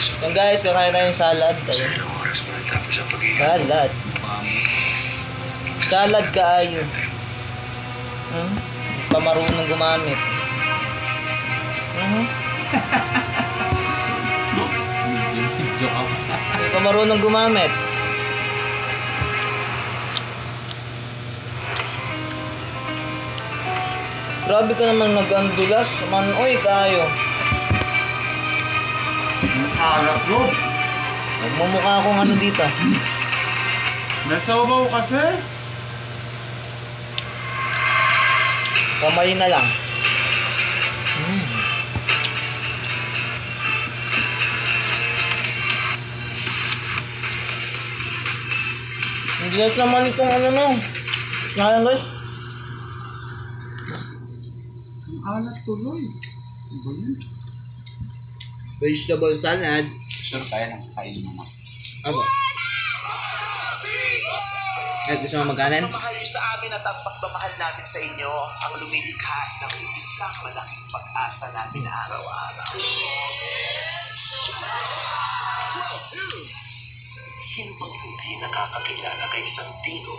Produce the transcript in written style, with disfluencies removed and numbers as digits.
Yan guys, kakain tayong salad. Salad. Salad kaayo. Hindi pa marunong gumamit. Hindi pa marunong gumamit. Grabe ka naman nag-andulas. Manoy kayo. Harap bro. Nagmumukha akong ano dito. Nasabaw kasi. Kamay na lang. Hindi naman itong ano mo. Kaya guys. Alat tuloy. Vegetable salad. Sure, kaya nang kain mo. Ano? Gusto mo magkanin? Mahal sa amin at ang pagmamahal namin sa inyo ang lumilikha ng isang malaking pag-asa namin araw-araw. Sino bang hindi nakakakilala kay Santino?